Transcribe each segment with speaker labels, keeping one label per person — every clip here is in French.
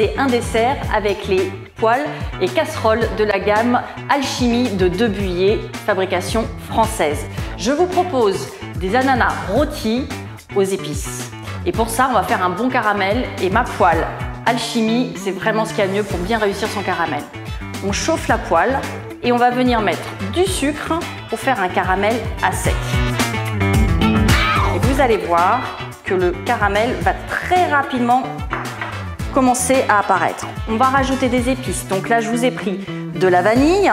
Speaker 1: réaliser un dessert avec les poêles et casseroles de la gamme Alchimie de Debuyer, fabrication française. Je vous propose des ananas rôtis aux épices. Et pour ça, on va faire un bon caramel et ma poêle Alchimie, c'est vraiment ce qu'il y a de mieux pour bien réussir son caramel. On chauffe la poêle et on va venir mettre du sucre pour faire un caramel à sec. Et vous allez voir que le caramel va très rapidement commencer à apparaître. On va rajouter des épices. Donc là, je vous ai pris de la vanille,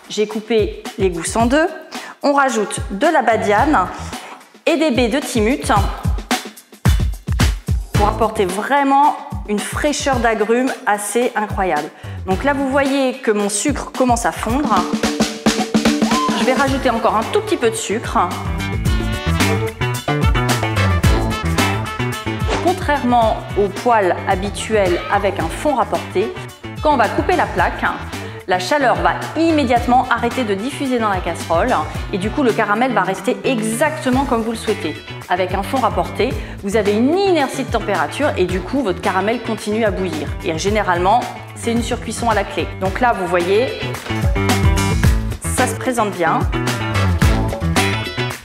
Speaker 1: j'ai coupé les gousses en deux. On rajoute de la badiane et des baies de timut pour apporter vraiment une fraîcheur d'agrumes assez incroyable. Donc là, vous voyez que mon sucre commence à fondre. Je vais rajouter encore un tout petit peu de sucre. Contrairement aux poêles habituelles avec un fond rapporté, quand on va couper la plaque, la chaleur va immédiatement arrêter de diffuser dans la casserole et du coup le caramel va rester exactement comme vous le souhaitez. Avec un fond rapporté, vous avez une inertie de température et du coup votre caramel continue à bouillir. Et généralement, c'est une surcuisson à la clé. Donc là, vous voyez, ça se présente bien.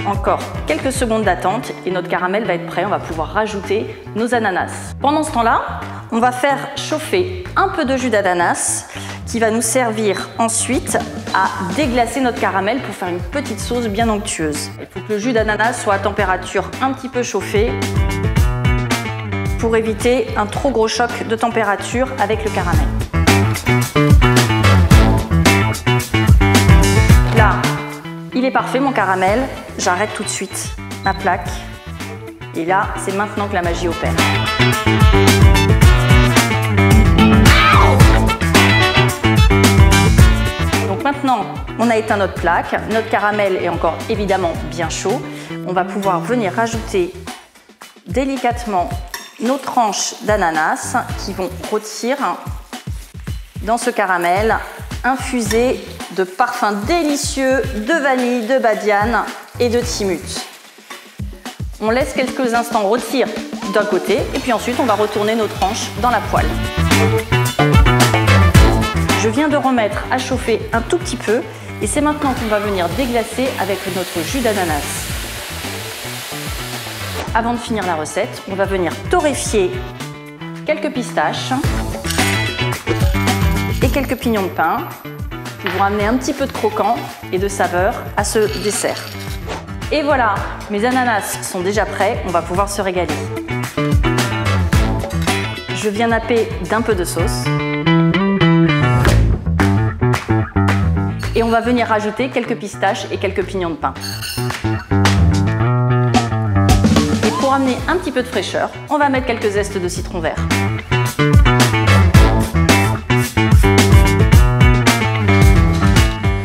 Speaker 1: Encore quelques secondes d'attente et notre caramel va être prêt. On va pouvoir rajouter nos ananas. Pendant ce temps-là, on va faire chauffer un peu de jus d'ananas qui va nous servir ensuite à déglacer notre caramel pour faire une petite sauce bien onctueuse. Il faut que le jus d'ananas soit à température un petit peu chauffée pour éviter un trop gros choc de température avec le caramel. Là, il est parfait mon caramel. J'arrête tout de suite ma plaque. Et là, c'est maintenant que la magie opère. Donc maintenant, on a éteint notre plaque. Notre caramel est encore évidemment bien chaud. On va pouvoir venir rajouter délicatement nos tranches d'ananas qui vont rôtir dans ce caramel infusé de parfums délicieux de vanille, de badiane et de timut. On laisse quelques instants rôtir d'un côté et puis ensuite on va retourner nos tranches dans la poêle. Je viens de remettre à chauffer un tout petit peu et c'est maintenant qu'on va venir déglacer avec notre jus d'ananas. Avant de finir la recette, on va venir torréfier quelques pistaches et quelques pignons de pain qui vont amener un petit peu de croquant et de saveur à ce dessert. Et voilà, mes ananas sont déjà prêts, on va pouvoir se régaler. Je viens napper d'un peu de sauce. Et on va venir rajouter quelques pistaches et quelques pignons de pain. Et pour amener un petit peu de fraîcheur, on va mettre quelques zestes de citron vert.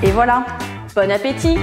Speaker 1: Et voilà, bon appétit!